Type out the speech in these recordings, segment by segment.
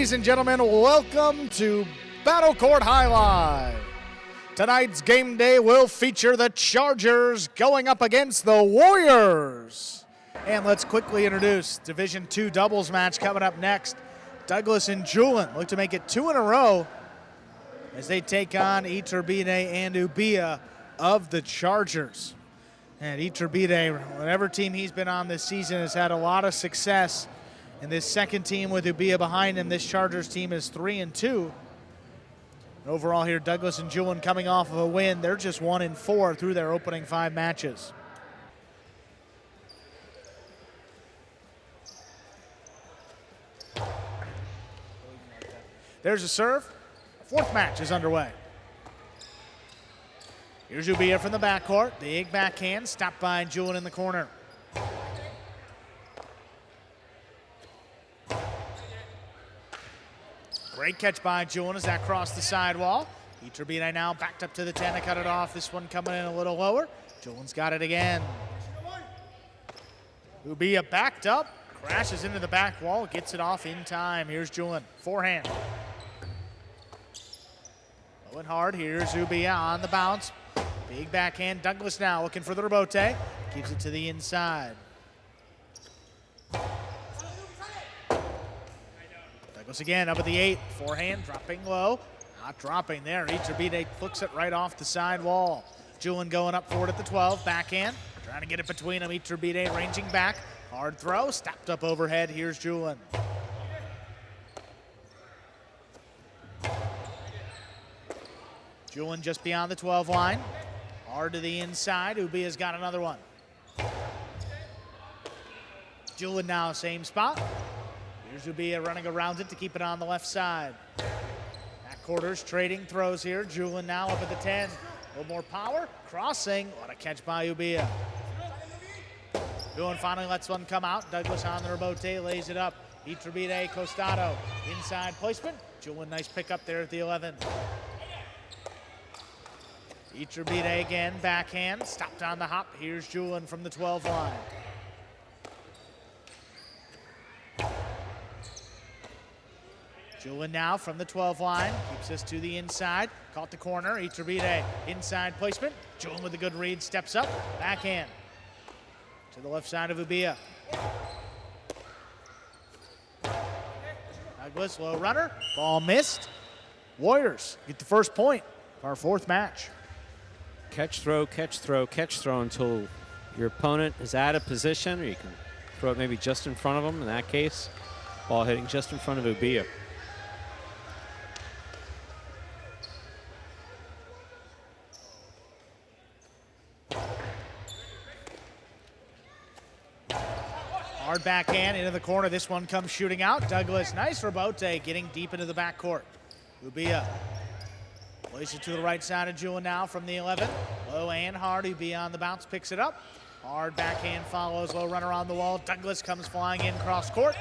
Ladies and gentlemen, welcome to Battle Court Jai-Alai. Tonight's game day will feature the Chargers going up against the Warriors. And let's quickly introduce Division II doubles match coming up next. Douglas and Julen look to make it 2 in a row as they take on Iturbide and Ubilla of the Chargers. And Iturbide, whatever team he's been on this season, has had a lot of success. And this second team with Ubilla behind him, this Chargers team is 3-2. Overall here, Douglas and Julen coming off of a win. They're just 1-4 through their opening 5 matches. There's a serve. 4th match is underway. Here's Ubilla from the backcourt. Big backhand, stopped by Julen in the corner. Great catch by Julen as that crossed the sidewall. Iturbide now backed up to the 10 to cut it off. This one coming in a little lower. Julen's got it again. Ubilla backed up, crashes into the back wall, gets it off in time. Here's Julen, forehand. Low and hard, here's Ubilla on the bounce. Big backhand, Douglas now looking for the rebote. Keeps it to the inside. Douglas again up at the 8, forehand, dropping low. Not dropping there, Iturbide flicks it right off the side wall. Julen going up forward at the 12, backhand. Trying to get it between them, Iturbide ranging back. Hard throw, stopped up overhead, here's Julen. Julen just beyond the 12 line. Hard to the inside, Ubilla's got another one. Julen now, same spot. Here's Ubilla running around it to keep it on the left side. Back quarters, trading throws here. Julen now up at the 10. A little more power, crossing. What a catch by Ubilla. Julen finally lets one come out. Douglas on the rebote, lays it up. Iturbide, Costado, inside placement. Julen, nice pick up there at the 11. Iturbide again, backhand, stopped on the hop. Here's Julen from the 12 line. Julen now from the 12 line, keeps us to the inside. Caught the corner, Iturbide, inside placement. Julen with a good read, steps up, backhand. To the left side of Ubilla. Douglas, low runner, ball missed. Warriors get the first point of our 4th match. Catch, throw, catch, throw, catch, throw until your opponent is out of position, or you can throw it maybe just in front of them. In that case, ball hitting just in front of Ubilla. Hard backhand into the corner. This one comes shooting out. Douglas, nice rebote, getting deep into the backcourt. Ubilla places it to the right side of Julen now from the 11. Low and hard. Ubilla on the bounce, picks it up. Hard backhand follows, low runner on the wall. Douglas comes flying in cross court.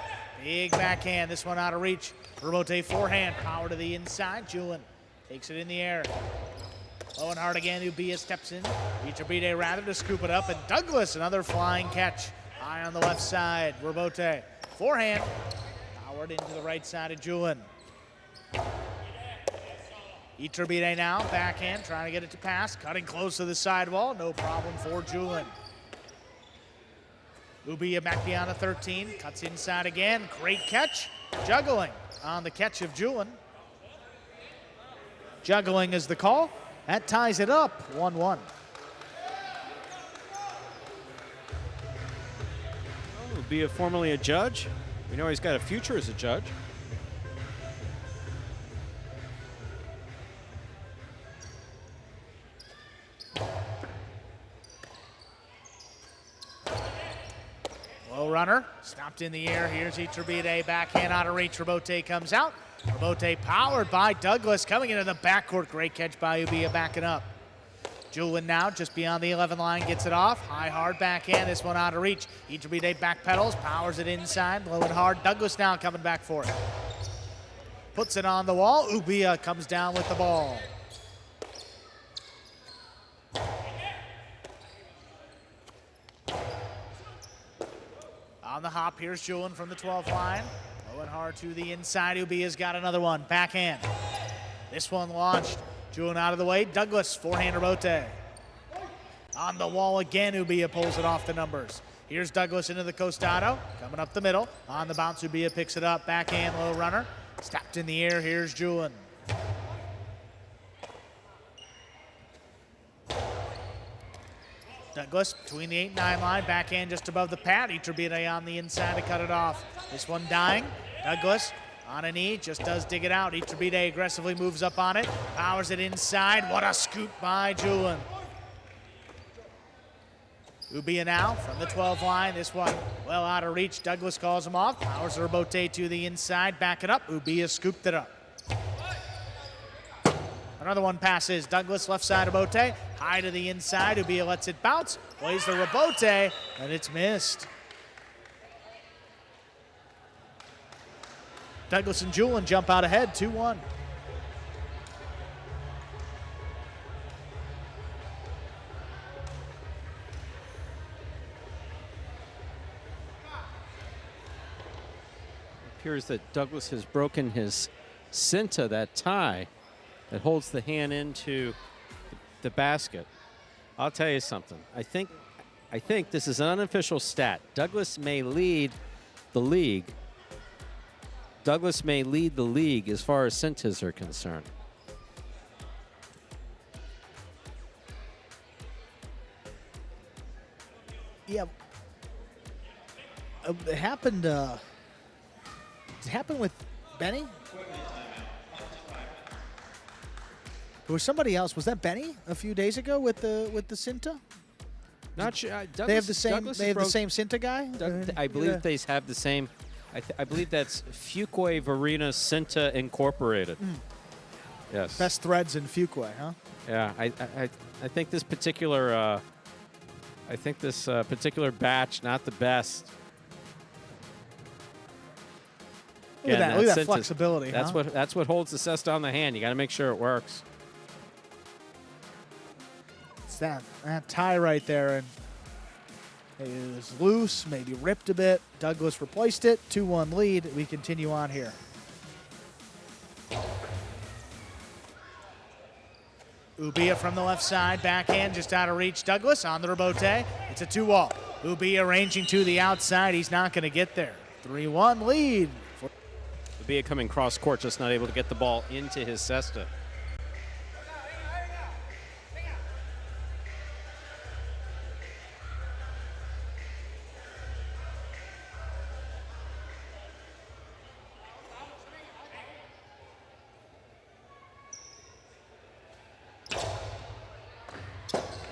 Big backhand, this one out of reach. Rebote forehand, power to the inside. Julen takes it in the air. Low and hard again, Ubilla steps in. Iturbide rather to scoop it up, and Douglas, another flying catch. High on the left side, rebote. Forehand, powered into the right side of Julen. Iturbide now, backhand, trying to get it to pass. Cutting close to the sidewall, no problem for Julen. Ubilla back beyond the 13, cuts inside again. Great catch, juggling on the catch of Julen. Juggling is the call. That ties it up, 1-1. Ubilla formerly a judge. We know he's got a future as a judge. Low runner, stopped in the air. Here's Iturbide, backhand out of reach. Rebote comes out. Rebote powered by Douglas, coming into the backcourt. Great catch by Ubilla, backing up. Julen now just beyond the 11 line, gets it off. High, hard backhand, this one out of reach. Iturbide back pedals, powers it inside, low and hard. Douglas now coming back for it. Puts it on the wall. Ubilla comes down with the ball. On the hop, here's Julen from the 12th line. Low and hard to the inside. Ubilla's got another one. Backhand. This one launched. Julen out of the way. Douglas, forehand rebote. On the wall again, Ubilla pulls it off the numbers. Here's Douglas into the costado. Coming up the middle. On the bounce, Ubilla picks it up. Backhand, low runner. Stopped in the air. Here's Julen. Douglas between the 8-9 line, backhand just above the pad. Iturbide on the inside to cut it off. This one dying. Douglas on a knee, just does dig it out. Iturbide aggressively moves up on it, powers it inside. What a scoop by Julen. Ubilla now from the 12 line. This one well out of reach. Douglas calls him off. Powers the rebote to the inside, back it up. Ubilla scooped it up. Another one passes. Douglas left side rebote. High to the inside. Ubilla lets it bounce. Plays the rebote, and it's missed. Douglas and Julen jump out ahead, 2-1. It appears that Douglas has broken his cinta, that tie that holds the hand into the basket. I'll tell you something. I think this is an unofficial stat. Douglas may lead the league. Douglas may lead the league as far as cintas are concerned. Yeah. It happened. Did it happen with Benny? There was somebody else. Was that Benny a few days ago with the Cinta? Not sure. Douglas, they have the same. Douglas they have broke, the same Cinta guy. I believe they have the same. I believe that's Fuquay Varina Cinta Incorporated. Yes. Best threads in Fuquay, huh? Yeah. I think this particular. Particular batch not the best. Look at that Cinta, flexibility. That's what holds the cesta on the hand. You got to make sure it works. It's that tie right there, and it was loose, maybe ripped a bit. Douglas replaced it. 2-1 lead. We continue on here. Ubilla from the left side, backhand just out of reach. Douglas on the rebote. It's a 2-wall. Ubilla ranging to the outside. He's not going to get there. 3-1 lead. Ubilla coming cross court, just not able to get the ball into his cesta.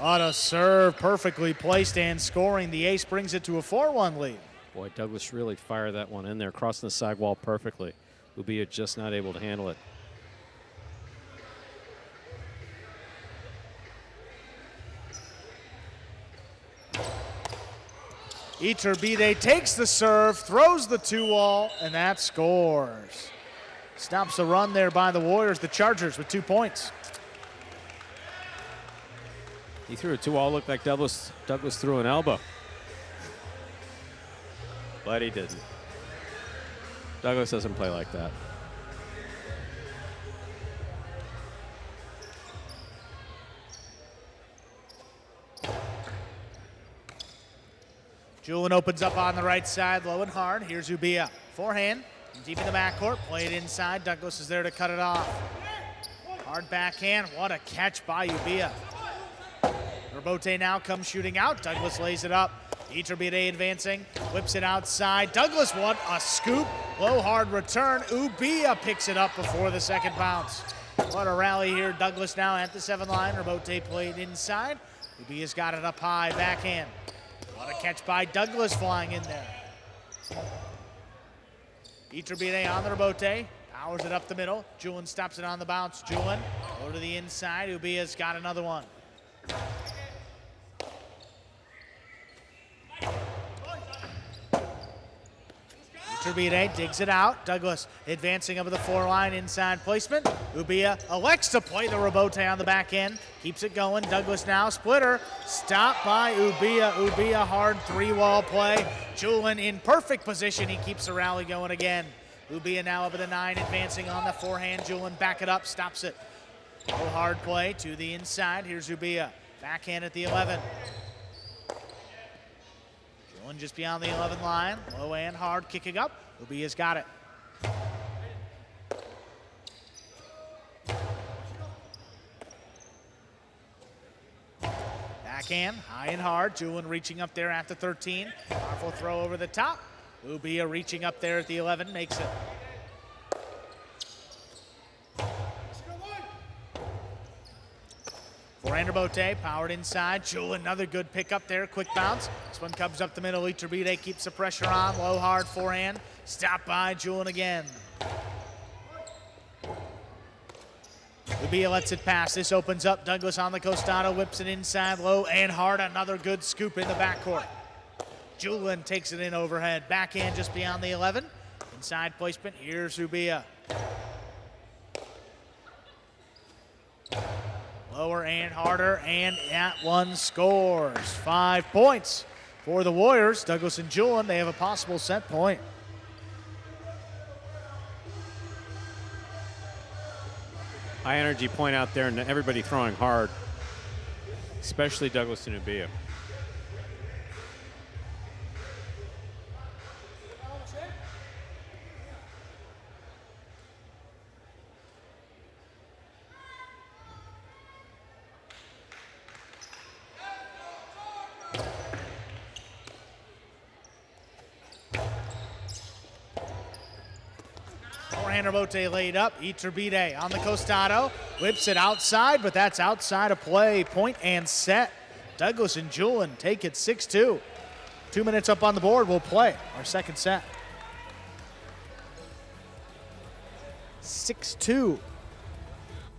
On a serve, perfectly placed and scoring. The ace brings it to a 4-1 lead. Boy, Douglas really fired that one in there, crossing the sidewall perfectly. Ubilla just not able to handle it. Iturbide takes the serve, throws the 2-wall, and that scores. Stops a run there by the Warriors, the Chargers with 2 points. He threw a 2-wall, looked like Douglas threw an elbow. But he didn't. Douglas doesn't play like that. Julen opens up on the right side, low and hard. Here's Ubilla. Forehand, deep in the backcourt, played inside. Douglas is there to cut it off. Hard backhand, what a catch by Ubilla. Rebote now comes shooting out. Douglas lays it up. Iturbide advancing, whips it outside. Douglas, what a scoop. Low hard return. Ubilla picks it up before the second bounce. What a rally here. Douglas now at the 7 line. Rebote played inside. Ubilla's got it up high, backhand. What a catch by Douglas flying in there. Iturbide on the rebote. Powers it up the middle. Julen stops it on the bounce. Julen, go to the inside. Ubilla's got another one. Iturbide digs it out. Douglas advancing up to the 4 line, inside placement. Ubilla elects to play the rebote on the back end. Keeps it going. Douglas now, splitter. Stopped by Ubilla. Ubilla hard 3-wall play. Julen in perfect position. He keeps the rally going again. Ubilla now up at the 9, advancing on the forehand. Julen back it up, stops it. Low hard play to the inside. Here's Ubilla. Backhand at the 11. Julen just beyond the 11 line. Low and hard, kicking up. Ubilla's got it. Backhand, high and hard. Julen reaching up there at the 13. Powerful throw over the top. Ubilla reaching up there at the 11, makes it. Forehand bote, powered inside. Julen, another good pick up there, quick bounce. This one comes up the middle. Iturbide keeps the pressure on. Low, hard forehand. Stop by Julen again. Ubilla lets it pass. This opens up. Douglas on the costado, whips it inside, low and hard. Another good scoop in the backcourt. Julen takes it in overhead. Backhand just beyond the 11. Inside placement. Here's Ubilla. Lower and harder, and that one scores. 5 points for the Warriors. Douglas and Julen, they have a possible set point. High energy point out there, and everybody throwing hard, especially Douglas and Ubilla. Bote laid up. Iturbide on the costado. Whips it outside, but that's outside of play. Point and set. Douglas and Julen take it 6-2. 2 minutes up on the board. We'll play our second set. 6-2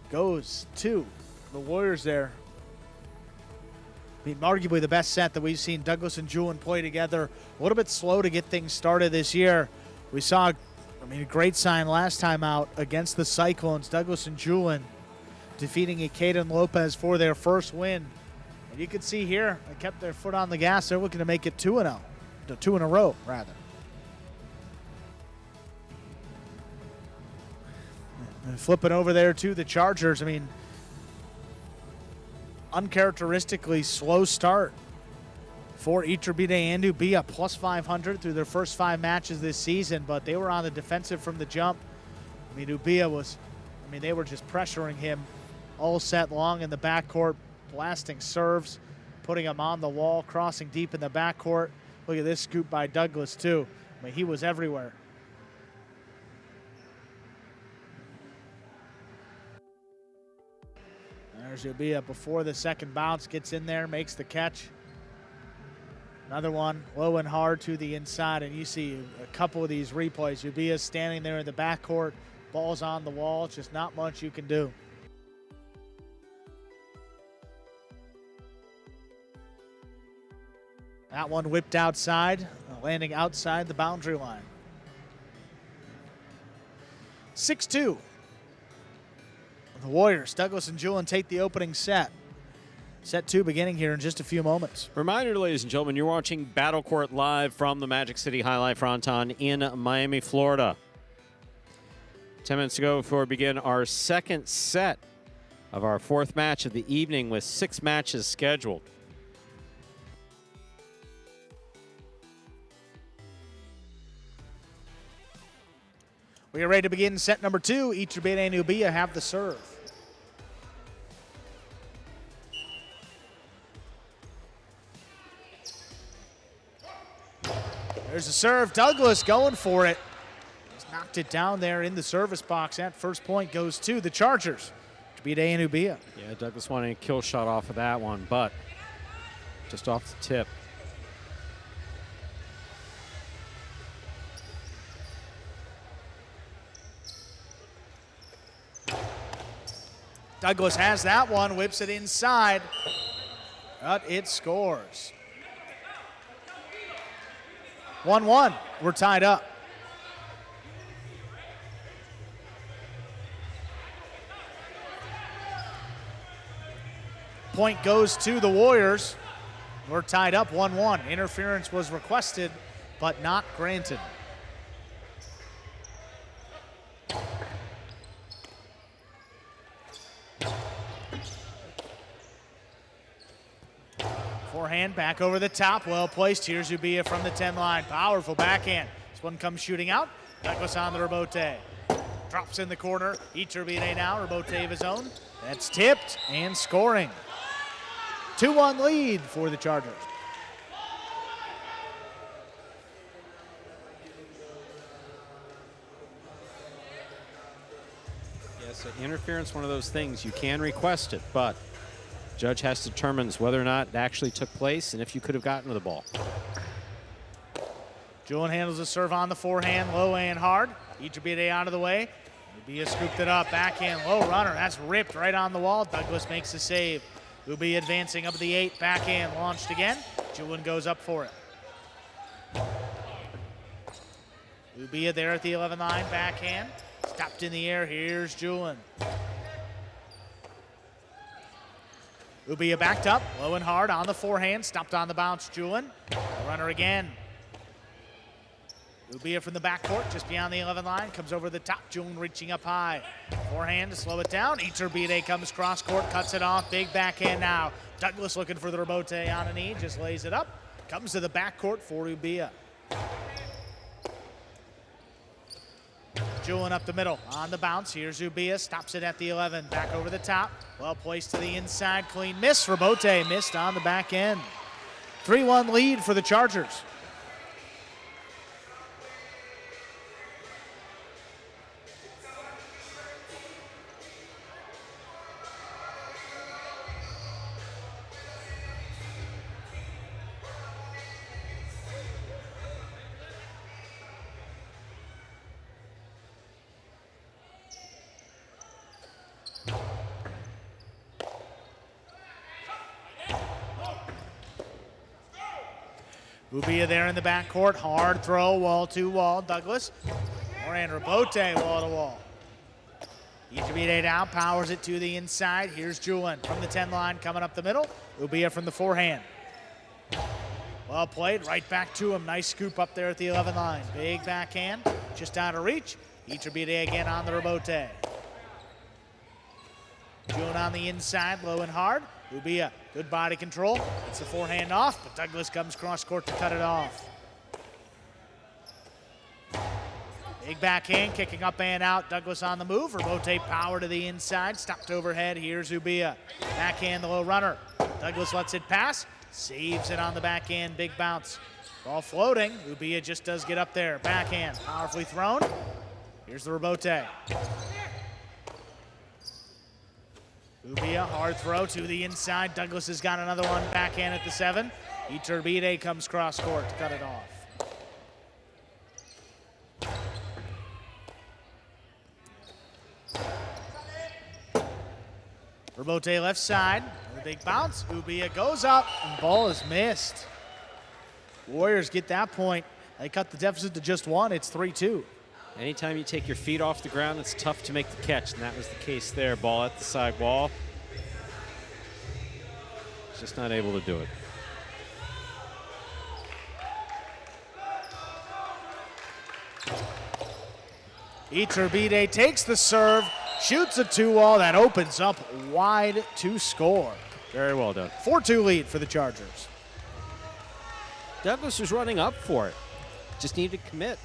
goes to the Warriors there. I mean, arguably the best set that we've seen Douglas and Julen play together. A little bit slow to get things started this year. We saw a great sign last time out against the Cyclones. Douglas and Julen defeating Ikedan Lopez for their first win. And you can see here, they kept their foot on the gas. They're looking to make it 2-0. 2 in a row, rather. And flipping over there to the Chargers, I mean, uncharacteristically slow start for Iturbide and Ubilla, plus 500 through their first 5 matches this season, but they were on the defensive from the jump. I mean, Ubilla was, they were just pressuring him all set long in the backcourt, blasting serves, putting him on the wall, crossing deep in the backcourt. Look at this scoop by Douglas, too. I mean, he was everywhere. There's Ubilla before the second bounce, gets in there, makes the catch. Another one, low and hard to the inside, and you see a couple of these replays. Ubilla standing there in the backcourt, ball's on the wall, just not much you can do. That one whipped outside, landing outside the boundary line. 6-2. The Warriors, Douglas and Julen take the opening set. Set 2 beginning here in just a few moments. Reminder, ladies and gentlemen, you're watching Battle Court live from the Magic City Jai-Alai Fronton in Miami, Florida. 10 minutes ago before we begin our second set of our 4th match of the evening with 6 matches scheduled. We are ready to begin set number 2. Iturbide and Ubilla have the serve. There's a serve. Douglas going for it. He's knocked it down there in the service box. That first point goes to the Chargers. Iturbide and Ubilla. Yeah, Douglas wanted a kill shot off of that one, but just off the tip. Douglas has that one, whips it inside, but it scores. 1-1, we're tied up. Point goes to the Warriors. We're tied up 1-1. Interference was requested, but not granted. Forehand back over the top, well placed. Here's Ubilla from the 10 line. Powerful backhand. This one comes shooting out. Douglas on the rebote. Drops in the corner. Iturbide now, rebote of his own. That's tipped and scoring. 2-1 lead for the Chargers. Yes, interference, one of those things. You can request it, but judge has to determine whether or not it actually took place and if you could have gotten to the ball. Julen handles the serve on the forehand, low and hard. Iturbide out of the way. Ubilla scooped it up, backhand, low runner. That's ripped right on the wall. Douglas makes the save. Ubilla advancing up the 8, backhand, launched again. Julen goes up for it. Ubilla there at the 11 line, backhand. Stopped in the air, here's Julen. Ubilla backed up, low and hard on the forehand, stopped on the bounce, Julen. Runner again. Ubilla from the backcourt, just beyond the 11 line, comes over the top, Julen reaching up high. Forehand to slow it down, Iturbide comes cross court, cuts it off, big backhand now. Douglas looking for the rebote on a knee, just lays it up. Comes to the backcourt for Ubilla. Julen up the middle, on the bounce, here's Ubilla, stops it at the 11, back over the top. Well placed to the inside, clean miss, rebote missed on the back end. 3-1 lead for the Chargers. Ubilla there in the backcourt, hard throw, wall to wall. Douglas, Moran rebote, wall to wall. Iturbide down, powers it to the inside. Here's Julen from the 10 line, coming up the middle. Ubilla from the forehand. Well played, right back to him. Nice scoop up there at the 11 line. Big backhand, just out of reach. Iturbide again on the rebote. Julen on the inside, low and hard. Ubilla, good body control. It's the forehand off, but Douglas comes cross court to cut it off. Big backhand, kicking up and out. Douglas on the move. Rebote power to the inside. Stopped overhead. Here's Ubilla. Backhand, the low runner. Douglas lets it pass. Saves it on the backhand. Big bounce. Ball floating. Ubilla just does get up there. Backhand, powerfully thrown. Here's the rebote. Ubilla, hard throw to the inside. Douglas has got another one, backhand at the 7. Iturbide comes cross court to cut it off. Rebote left side, a big bounce. Ubilla goes up, and ball is missed. Warriors get that point. They cut the deficit to just 1. It's 3-2. Anytime you take your feet off the ground, it's tough to make the catch, and that was the case there. Ball at the side wall. Just not able to do it. Iturbide takes the serve, shoots a 2-wall that opens up wide to score. Very well done. 4-2 lead for the Chargers. Douglas was running up for it. Just needed to commit.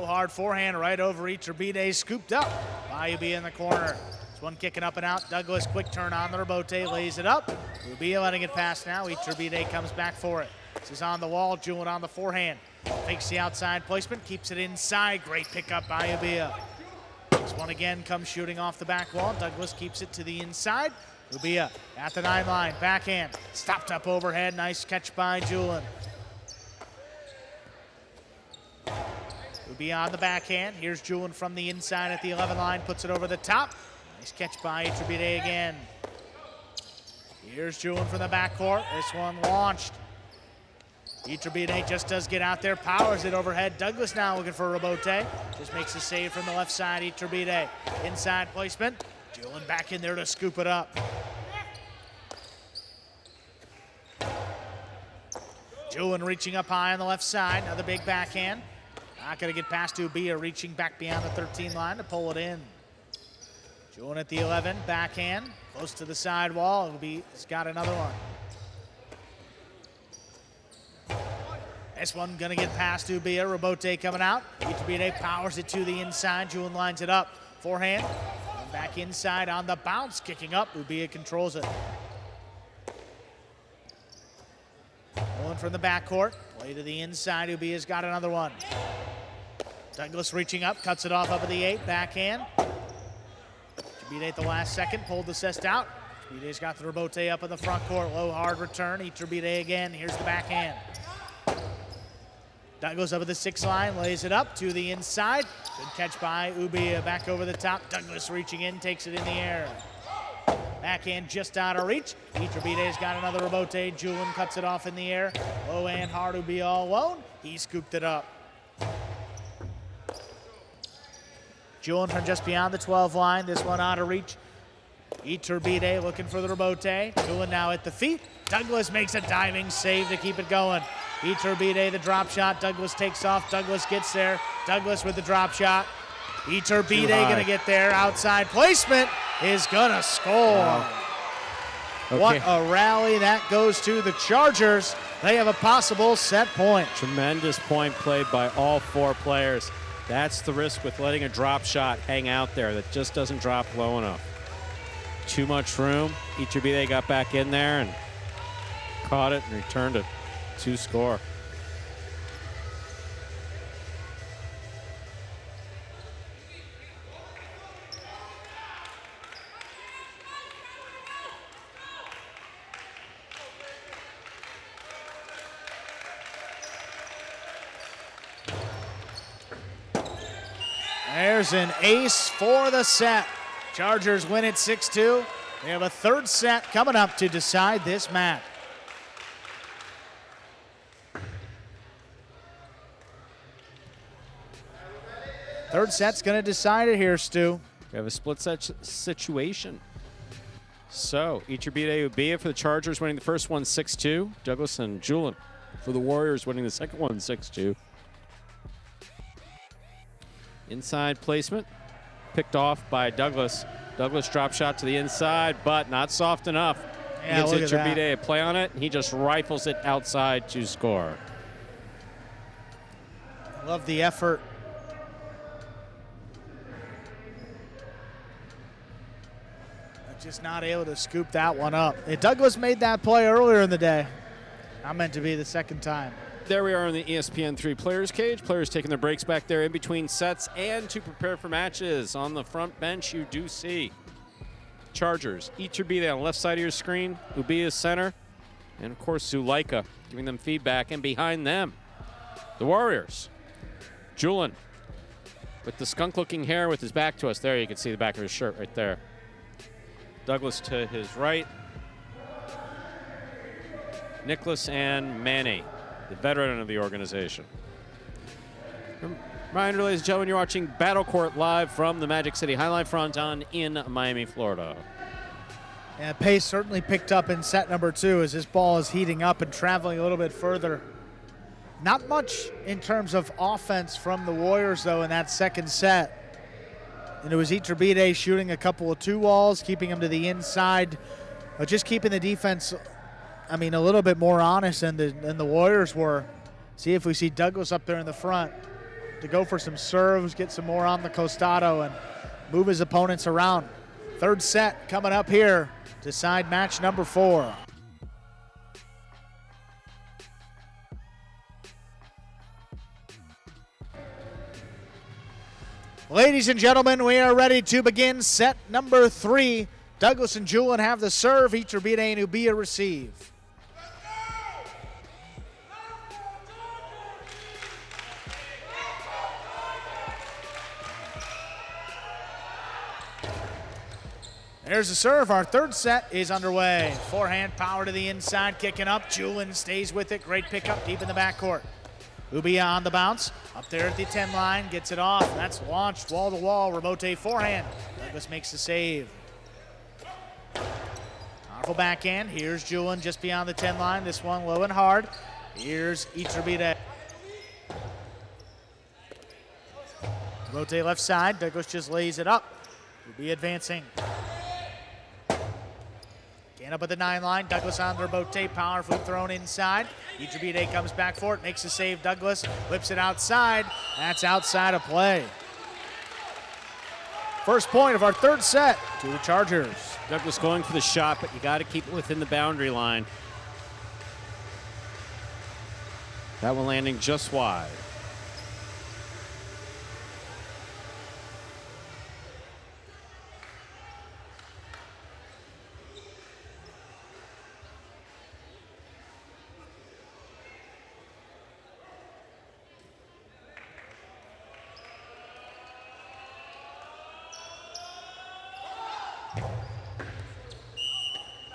Hard forehand right over Iturbide, scooped up by Ubilla in the corner. This one kicking up and out. Douglas, quick turn on the rebote, lays it up. Ubilla letting it pass now. Iturbide comes back for it. This is on the wall. Julen on the forehand. Fakes the outside placement, keeps it inside. Great pickup by Ubilla. This one again comes shooting off the back wall. Douglas keeps it to the inside. Ubilla at the 9 line, backhand. Stopped up overhead. Nice catch by Julen. Ubilla on the backhand. Here's Julen from the inside at the 11 line, puts it over the top. Nice catch by Iturbide again. Here's Julen from the backcourt. This one launched. Iturbide just does get out there, powers it overhead. Douglas now looking for Robote. Just makes a save from the left side. Iturbide inside placement. Julen back in there to scoop it up. Julen reaching up high on the left side. Another big backhand. Not going to get past Ubilla, reaching back beyond the 13 line to pull it in. Julen at the 11, backhand, close to the sidewall. He's got another one. This one gonna get past Ubilla. Robote coming out. Iturbide powers it to the inside. Julen lines it up. Forehand. And back inside on the bounce. Kicking up. Ubilla controls it. Julen from the backcourt. Play to the inside. Ubilla's got another one. Douglas reaching up. Cuts it off up at the 8. Backhand. Iturbide at the last second. Pulled the cest out. Iturbide got the Robote up in the front court. Low hard return. Iturbide again. Here's the backhand. Douglas up at the 6 line, lays it up to the inside. Good catch by Ubilla, back over the top. Douglas reaching in, takes it in the air. Backhand just out of reach. Iturbide's got another Robote. Julen cuts it off in the air. Low and hard, Ubilla all alone. He scooped it up. Julen from just beyond the 12 line. This one out of reach. Iturbide looking for the Robote. Julen now at the feet. Douglas makes a diving save to keep it going. Iturbide, the drop shot. Douglas takes off. Douglas gets there. Douglas with the drop shot. Iturbide gonna get there. Outside placement is gonna score. Wow. Okay. What a rally that goes to the Chargers. They have a possible set point. Tremendous point played by all 4 players. That's the risk with letting a drop shot hang out there that just doesn't drop low enough. Too much room. Iturbide got back in there and caught it and returned it to score. There's an ace for the set. Chargers win it 6-2. They have a 3rd set coming up to decide this match. Third set's going to decide it here, Stu. We have a split set situation. So, Iturbide Ubilla for the Chargers winning the first one 6-2. Douglas and Julen for the Warriors winning the second one 6-2. Inside placement. Picked off by Douglas. Douglas drop shot to the inside, but not soft enough. Yeah, gives Iturbide a play on it, and he just rifles it outside to score. I love the effort. Just not able to scoop that one up. Douglas made that play earlier in the day. Not meant to be the second time. There we are in the ESPN3 Players Cage. Players taking their breaks back there in between sets and to prepare for matches. On the front bench, you do see Chargers, Iturbide on the left side of your screen, Ubilla center, and of course Zulaika giving them feedback. And behind them, the Warriors, Julen with the skunk-looking hair with his back to us. There you can see the back of his shirt right there. Douglas to his right. Nicholas and Manny, the veteran of the organization. Reminder, ladies and gentlemen, you're watching Battle Court live from the Magic City Highline Fronton in Miami, Florida. Yeah, pace certainly picked up in set number 2 as this ball is heating up and traveling a little bit further. Not much in terms of offense from the Warriors, though, in that second set. And it was Iturbide shooting a couple of 2-walls, keeping them to the inside, but just keeping the defense, a little bit more honest than the Warriors were. See if we see Douglas up there in the front to go for some serves, get some more on the costado, and move his opponents around. Third set coming up here, decide match number 4. Ladies and gentlemen, we are ready to begin set number 3. Douglas and Julen have the serve. Iturbide and Ubilla receive. There's the serve. Our third set is underway. Forehand power to the inside, kicking up. Julen stays with it. Great pickup deep in the backcourt. Ubilla on the bounce. Up there at the 10 line, gets it off. That's launched wall to wall. Rebote forehand. Douglas makes the save. Powerful backhand. Here's Julen just beyond the 10 line. This one low and hard. Here's Iturbide. Rebote left side. Douglas just lays it up. Ubilla advancing. Again up at the 9 line. Douglas on the rebote. Powerfully thrown inside. Iturbide comes back for it. Makes the save. Douglas whips it outside. That's outside of play. First point of our third set to the Chargers. Douglas going for the shot, but you got to keep it within the boundary line. That one landing just wide.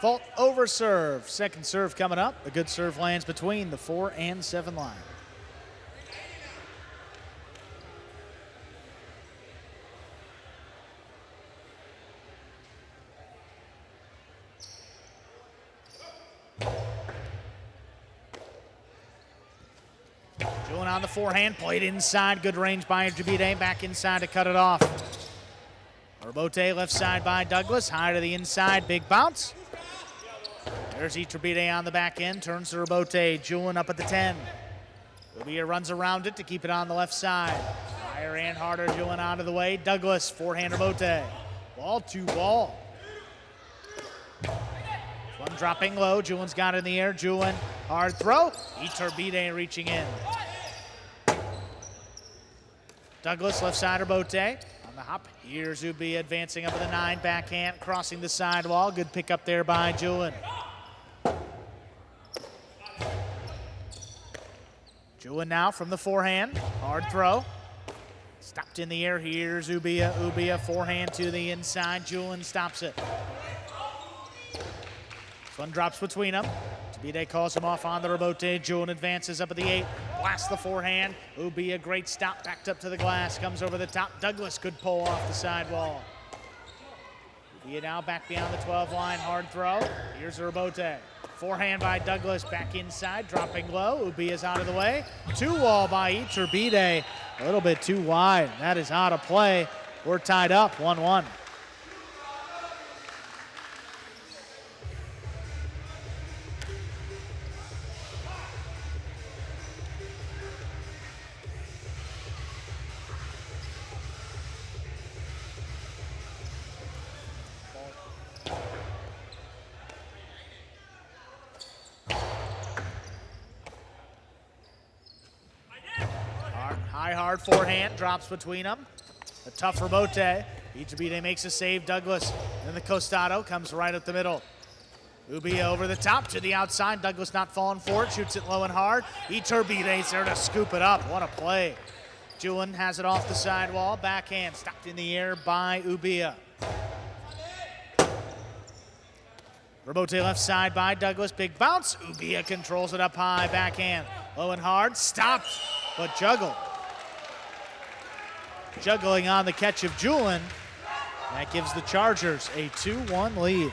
Fault over serve. Second serve coming up. A good serve lands between the 4 and 7 line. Julen on the forehand, played inside. Good range by Iturbide. Back inside to cut it off. Rebote left side by Douglas. High to the inside. Big bounce. There's Iturbide on the back end, turns to Rebote. Julen up at the 10. Ubilla runs around it to keep it on the left side. Higher and harder, Julen out of the way. Douglas, forehand Rebote. Ball to ball. One dropping low, Julen's got it in the air. Julen, hard throw. Iturbide reaching in. Douglas, left side Rebote. On the hop, here's Ubilla advancing up at the 9, backhand, crossing the sidewall. Good pickup there by Julen. Julen now from the forehand, hard throw. Stopped in the air, here's Ubilla. Ubilla forehand to the inside, Julen stops it. This one drops between them. Iturbide calls him off on the Rebote. Julen advances up at the 8, blasts the forehand. Ubilla, great stop, backed up to the glass, comes over the top. Douglas could pull off the sidewall. Ubilla now back beyond the 12 line, hard throw. Here's the Rebote. Forehand by Douglas, back inside, dropping low. Ubilla's out of the way. 2-wall by Iturbide, a little bit too wide. That is out of play. We're tied up, 1-1. Hard forehand, drops between them. A tough Rebote. Iturbide makes a save, Douglas. And then the Costado comes right up the middle. Ubilla over the top to the outside. Douglas not falling for it, shoots it low and hard. Iturbide's there to scoop it up. What a play. Julen has it off the sidewall. Backhand stopped in the air by Ubilla. Rebote left side by Douglas. Big bounce. Ubilla controls it up high. Backhand. Low and hard. Stopped, but juggled. Juggling on the catch of Julen. That gives the Chargers a 2-1 lead.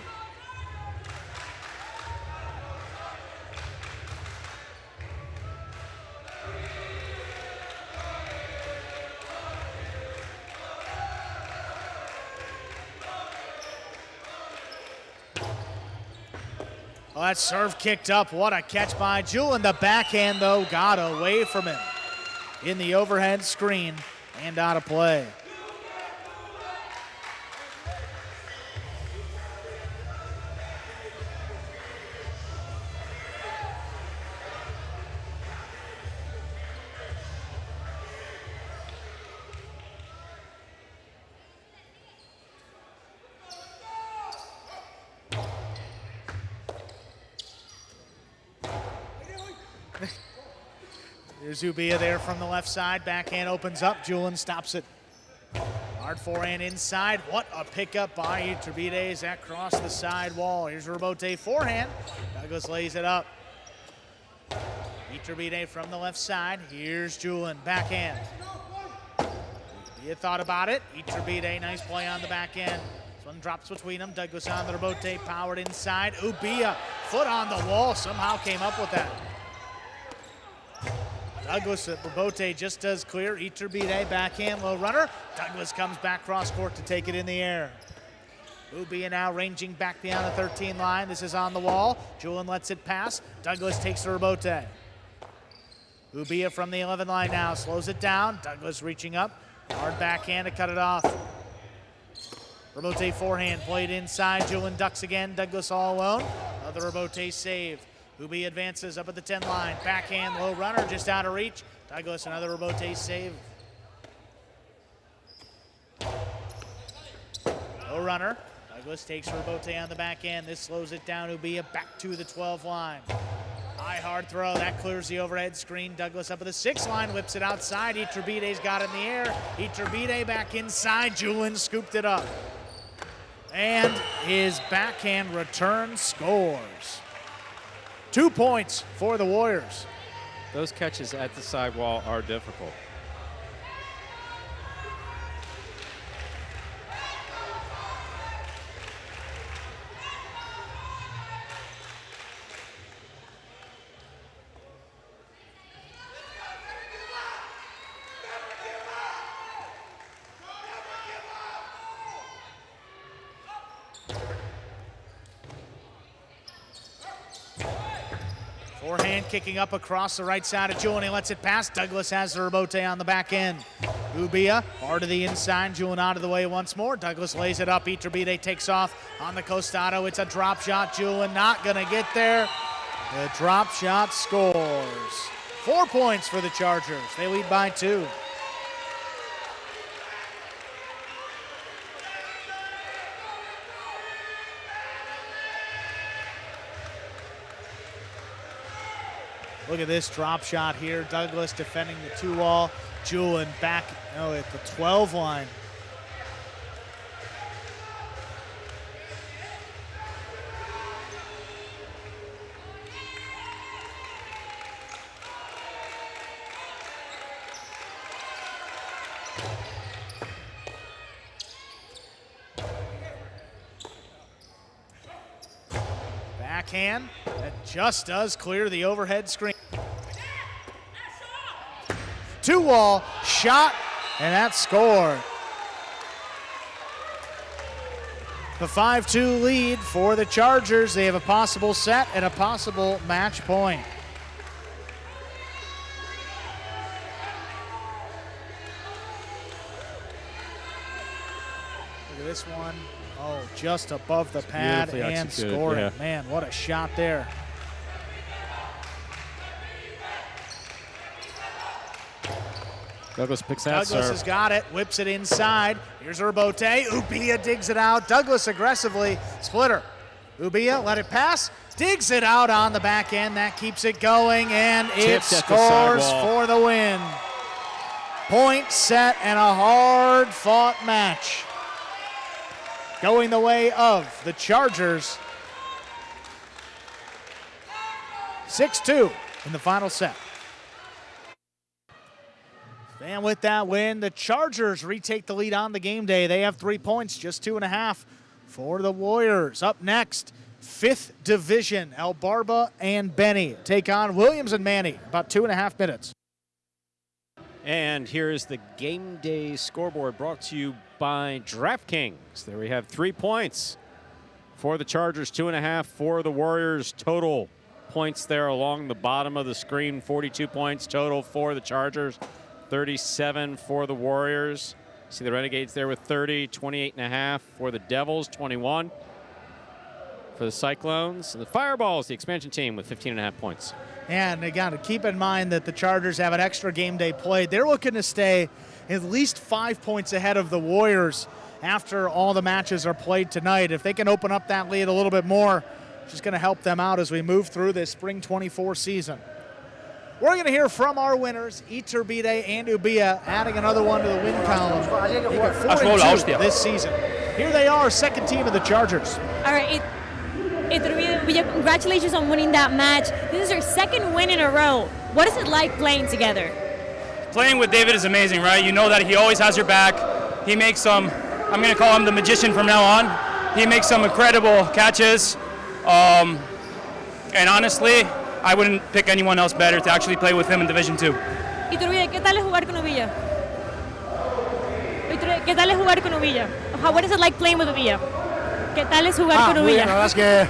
Oh, that serve kicked up. What a catch by Julen. The backhand, though, got away from him in the overhead screen and out of play. There's Ubilla there from the left side. Backhand opens up. Julen stops it. Hard forehand inside. What a pickup by Iturbide as that crossed the side wall. Here's Robote forehand. Douglas lays it up. Iturbide from the left side. Here's Julen, backhand. You thought about it. Iturbide, nice play on the back end. This one drops between them. Douglas on the Robote, powered inside. Ubilla, foot on the wall, somehow came up with that. Douglas at Robote just does clear. Iturbide, backhand, low runner. Douglas comes back cross court to take it in the air. Ubilla now ranging back beyond the 13 line. This is on the wall. Julen lets it pass. Douglas takes the Robote. Ubilla from the 11 line now, slows it down. Douglas reaching up. Hard backhand to cut it off. Robote forehand played inside. Julen ducks again. Douglas all alone. Another Robote save. Ubilla advances up at the 10 line. Backhand, low runner, just out of reach. Douglas, another Robote save. Low runner. Douglas takes Robote on the back end. This slows it down. Ubilla back to the 12 line. High hard throw. That clears the overhead screen. Douglas up at the 6 line. Whips it outside. Iturbide's got it in the air. Iturbide back inside. Julen scooped it up. And his backhand return scores. 2 points for the Warriors. Those catches at the sidewall are difficult. Forehand kicking up across the right side of Julen. He lets it pass. Douglas has the Robote on the back end. Ubilla hard to the inside. Julen out of the way once more. Douglas lays it up. Iturbide takes off on the costado. It's a drop shot. Julen not going to get there. The drop shot scores. 4 points for the Chargers. They lead by 2. Look at this drop shot here. Douglas defending the 2-wall. Julen back at the 12 line. Backhand that just does clear the overhead screen. 2-wall shot, and that scored. The 5-2 lead for the Chargers. They have a possible set and a possible match point. Look at this one. Oh, just above the pad and scoring. Yeah. Man, what a shot there. Douglas picks that Douglas has got it, whips it inside. Here's Robote. Ubilla digs it out. Douglas aggressively. Splitter. Ubilla let it pass. Digs it out on the back end. That keeps it going, and it scores for the win. Point set and a hard-fought match. Going the way of the Chargers. 6-2 in the final set. And with that win, the Chargers retake the lead on the game day. They have 3 points, just 2.5 for the Warriors. Up next, 5th Division, El Barba and Benny take on Williams and Manny, about 2.5 minutes. And here is the game day scoreboard brought to you by DraftKings. There we have 3 points for the Chargers, 2.5 for the Warriors. Total points there along the bottom of the screen, 42 points total for the Chargers. 37 for the Warriors. See the Renegades there with 30, 28.5 for the Devils, 21 for the Cyclones. And the Fireballs, the expansion team, with 15.5 points. And again, keep in mind that the Chargers have an extra game day played. They're looking to stay at least 5 points ahead of the Warriors after all the matches are played tonight. If they can open up that lead a little bit more, it's just going to help them out as we move through this spring 24 season. We're going to hear from our winners, Iturbide and Ubilla, adding another one to the win column. They got 4-2 this season. Here they are, second team of the Chargers. All right, Iturbide, Ubilla, congratulations on winning that match. This is your second win in a row. What is it like playing together? Playing with David is amazing, right? You know that he always has your back. He makes some, I'm going to call him the magician from now on. He makes some incredible catches. And honestly, I wouldn't pick anyone else better to actually play with him in Division 2. Iturbide, ¿qué tal es jugar con Ubilla? Iturbide, ¿qué tal es jugar con Ubilla? What is it like playing with Ubilla? ¿Qué tal es jugar con Muy bien, Ubilla? la verdad es que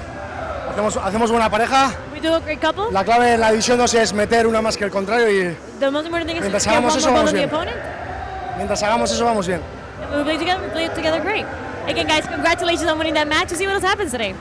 hacemos buena pareja. We do a great couple. La clave en la División 2 es meter una más que el contrario y The most important thing is mientras to get hagamos one eso, more goal vamos than the bien. opponent. mientras hagamos eso vamos bien. We play together great. Again, guys, congratulations on winning that match. We'll see what else happens today.